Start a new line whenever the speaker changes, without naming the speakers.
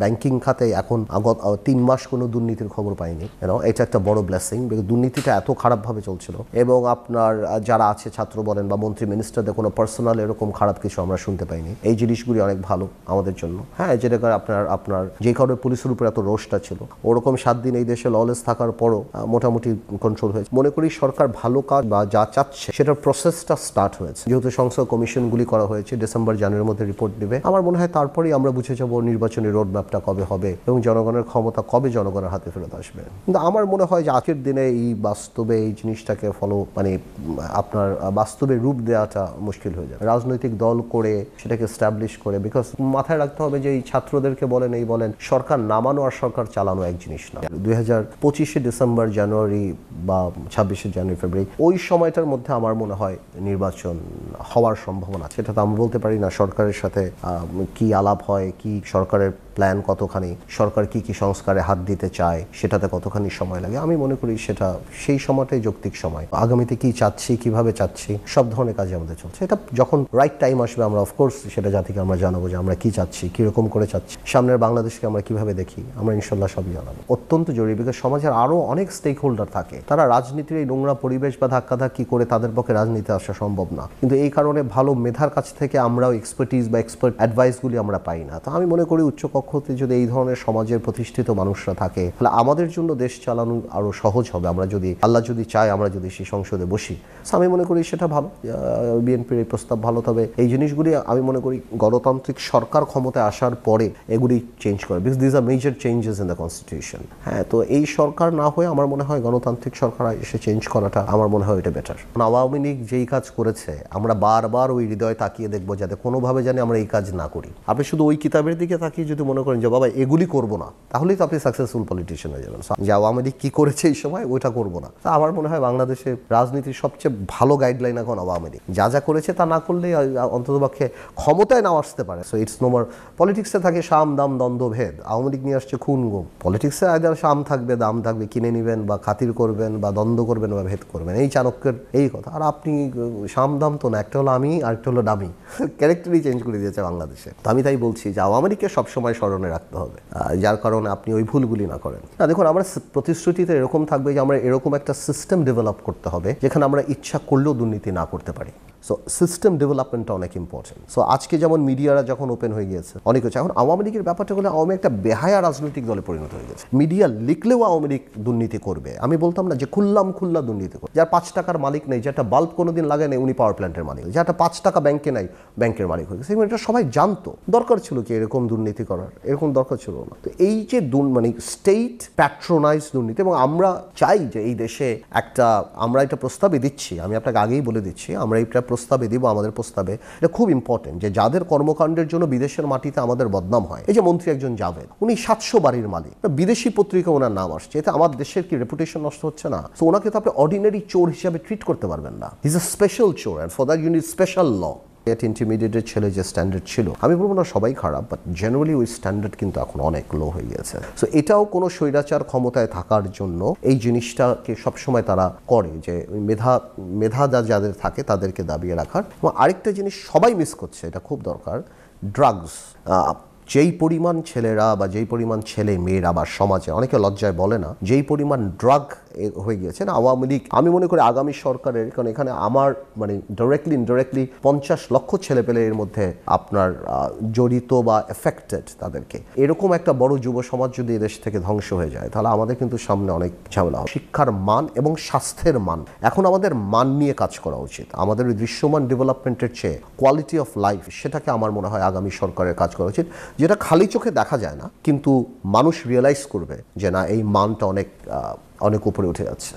Banking খাতে এখন 3 মাস কোনো দুর্নীতির খবর পাইনি। এটা একটা বড় ব্লেসিং। দুর্নীতিটা এত খারাপভাবে চলছিল এবং আপনার যারা আছে ছাত্র বলেন বা মন্ত্রী মিনিস্টারদের কোনো পার্সোনাল এরকম খারাপ কিছু আমরা শুনতে পাইনি। এই জিনিসগুলি অনেক ভালো আমাদের জন্য। হ্যাঁ, যেটা আপনার যে কারণে পুলিশের উপর এত রোষটা ছিল, ওরকম 7 দিন এই দেশে ললেস থাকার পরও মোটামুটি কন্ট্রোল হয়েছে। মনে করি সরকার ভালো কাজ বা যা চাচ্ছে সেটার প্রসেসটা স্টার্ট হয়েছে। যেহেতু সংসদ কমিশনগুলি করা হয়েছে, ডিসেম্বর জানুয়ারির মধ্যে রিপোর্ট দেবে। আমার মনে হয় তারপরেই আমরা বুঝে যাবো নির্বাচনী রোড ম্যাপটা কবে হবে এবং জনগণের ক্ষমতা কবে জনগণের হাতে ফেরত আসবে। কিন্তু আমার মনে হয় যে আজকের দিনে এই বাস্তবে এই জিনিসটাকে আপনার বাস্তবে রূপ দেওয়াটা মুশকিল হয়ে যায়। রাজনৈতিক দল করে সেটাকে এস্টাবলিশ করে, বিকজ মাথায় রাখতে হবে যে এই ছাত্রদেরকে বলেন এই বলেন সরকার নামানো আর সরকার চালানো এক জিনিস না। 2025 ডিসেম্বর জানুয়ারি বা 26 জানুয়ারি ফেব্রুয়ারি ওই সময়টার মধ্যে আমার মনে হয় নির্বাচন হওয়ার সম্ভাবনা। সেটা তো আমরা বলতে পারি না সরকারের সাথে কি আলাপ হয়, কি সরকারের প্ল্যান কতখানি, সরকার কি কি সংস্কারে হাত দিতে চায়, সেটাতে কতখানি সময় লাগে। আমি মনে করি সেটা সেই সময়টাই যৌক্তিক সময়। আগামীতে কি চাচ্ছি, কিভাবে চাচ্ছি, সব ধরনের কাজে আমাদের চলছে। এটা যখন রাইট টাইম আসবে আমরা অফকোর্স সেটা জাতিকে আমরা জানাবো যে আমরা কি চাচ্ছি, কীরকম করে চাচ্ছি, সামনের বাংলাদেশকে আমরা কিভাবে দেখি, আমরা ইনশাল্লাহ সবই জানাবো। অত্যন্ত জরুরি, বিকজ সমাজের আরও অনেক স্টেক হোল্ডার থাকে, তারা রাজনীতির এই নোংরা পরিবেশ বা ধাক্কাধাক্কি করে তাদের পক্ষে রাজনীতি আসা সম্ভব না। কিন্তু এই কারণে ভালো মেধার কাছ থেকে আমরাও এক্সপার্টিজ বা এক্সপার্ট অ্যাডভাইসগুলি আমরা পাই না। তো আমি মনে করি উচ্চকক্ষতে যদি এই ধরনের সমাজের প্রতিষ্ঠিত মানুষরা থাকে তাহলে আমাদের জন্য দেশ চালানো আরও সহজ হবে। আমরা যদি আল্লাহ যদি চায় আমরা যদি সেই সংসদে বসি, আমি মনে করি সেটা ভালো। বিএনপির এই প্রস্তাব ভালো। তবে এই জিনিসগুলি আমি মনে করি গণতান্ত্রিক সরকার ক্ষমতায় আসার পরে এগুলি চেঞ্জ করে, because these are major changes in the constitution. হ্যাঁ, তো এই সরকার না হয়ে আমার মনে হয় গণতান্ত্রিক সরকার এসে চেঞ্জ করাটা আমার মনে হয় এটা বেটার। আওয়ামী লীগ যেই কাজ করেছে আমরা বারবার ওই হৃদয় তাকিয়ে দেখবো যাতে কোনোভাবে জানি আমরা এই কাজ না করি। আপনি শুধু ওই কিতাবের দিকে তাকিয়ে যদি মনে করেন যে বাবা এগুলি করবো না, তাহলেই তো আপনি সাকসেসফুল পলিটিশিয়ান হয়ে যাবেন। যে আওয়ামী লীগ কি করেছে এই সময় ওইটা করবো না। তা আমার মনে হয় বাংলাদেশের রাজনীতির সবচেয়ে ভালো গাইডলাইন এখন আওয়ামী লীগ যা যা করেছে তা না করলেই অন্ততপক্ষে ক্ষমতায় নাও আসতে পারে। সো ইটস নো মোর পলিটিক্সে থাকে সাম দাম দ্বন্দ্ব ভেদ, আওয়ামী লীগ নিয়ে আসছে খুন গুম। পলিটিক্সে আইদার সাম থাকবে, দাম থাকবে, কিনে নেবেন বা খাতির করবেন বা দ্বন্দ্ব করবেন বা ভেদ করবেন, এই চাণক্যের এই কথা। আর আপনি সাম দাম তো না, একটা হলো আমি আর একটা হলো ডামি, ক্যারেক্টারই চেঞ্জ করে দিয়েছে বাংলাদেশে। তো আমি তাই বলছি যে আওয়ামী লীগকে সবসময় স্মরণে রাখতে হবে, যার কারণে আপনি ওই ভুলগুলি না করেন। না দেখুন, আমরা প্রতিশ্রুতিতে এরকম থাকবে যে আমরা এরকম একটা সিস্টেম ডেভেলপ করতে হবে যেখানে আমরা ইচ্ছা করলেও দুর্নীতি না করতে পারি। সো সিস্টেম ডেভেলপমেন্টটা অনেক ইম্পর্টেন্ট। সো আজকে যেমন মিডিয়ারা যখন ওপেন হয়ে গিয়েছে অনেক কিছু, এখন আওয়ামী লীগের ব্যাপারটা হলে আওয়ামী একটা বেহায়া রাজনৈতিক দলে পরিণত হয়ে গেছে। মিডিয়া লিখলেও আওয়ামী লীগ দুর্নীতি করবে। আমি বলতাম না যে খুল্লা দুর্নীতি করবে। যার 5 টাকার মালিক নেই, যেটা বাল্ব কোনোদিন লাগে নেই উনি পাওয়ার প্ল্যান্টের মালিক, যেটা 5 টাকা ব্যাংকে নাই ব্যাংকের মালিক হয়ে গেছে। এটা সবাই জানতো। দরকার ছিল কি এরকম দুর্নীতি করার? এরকম দরকার ছিল না। তো এই যে স্টেট প্যাট্রোনাইজ দুর্নীতি, এবং আমরা চাই যে এই দেশে আমরা এটা প্রস্তাবে দিচ্ছি, আমি আপনাকে আগেই বলে দিচ্ছি, আমরা এটা প্রস্তাবে দিব, আমাদের প্রস্তাবে এটা খুব ইম্পর্টেন্ট যে যাদের কর্মকাণ্ডের জন্য বিদেশের মাটিতে আমাদের বদনাম হয়, এই যে মন্ত্রী একজন জাভেদ, উনি 700 বাড়ির মালিক, বিদেশি পত্রিকা ওনার নাম আসছে, এতে আমার দেশের কি রেপুটেশন নষ্ট হচ্ছে না? তো ওনাকে তো আপনি অর্ডিনারি চোর হিসাবে ট্রিট করতে পারবেন না। হি ইজ এ স্পেশাল চোর, and for that you need special law. ইন্টিমিডিয়েটের ছেলে যে স্ট্যান্ডার্ড ছিল, আমি বলবো না সবাই খারাপ, বাট জেনারেলি ওই স্ট্যান্ডার্ড কিন্তু এখন অনেক লো হয়ে গেছে। সো এটাও কোনো স্বৈরাচার ক্ষমতায় থাকার জন্য এই জিনিসটাকে সবসময় তারা করে, যে মেধা যাদের থাকে তাদেরকে দাবিয়ে রাখার। এবং আরেকটা জিনিস সবাই মিস করছে, এটা খুব দরকার, ড্রাগস। যেই পরিমাণ ছেলেরা বা যেই পরিমাণ ছেলে মেয়েরা বা সমাজে, অনেকে লজ্জায় বলে না, যেই পরিমাণ ড্রাগ হয়ে গিয়েছে না, আওয়ামী লীগ, আমি মনে করি আগামী সরকারের, কারণ এখানে আমার ডাইরেক্টলি ইনডাইরেক্টলি 50 লক্ষ ছেলে পেলে এর মধ্যে আপনার জড়িত বা এফেক্টেড, তাদেরকে এরকম একটা বড় যুব সমাজ যদি এদেশ থেকে ধ্বংস হয়ে যায় তাহলে আমাদের কিন্তু সামনে অনেক ঝামেলা হবে। শিক্ষার মান এবং স্বাস্থ্যের মান, এখন আমাদের মান নিয়ে কাজ করা উচিত। আমাদের দৃশ্যমান ডেভেলপমেন্টের চেয়ে কোয়ালিটি অফ লাইফ, সেটাকে আমার মনে হয় আগামী সরকারের কাজ করা উচিত, যেটা খালি চোখে দেখা যায় না কিন্তু মানুষ রিয়েলাইজ করবে যে না, এই মানটা অনেক উপরে উঠে যাচ্ছে।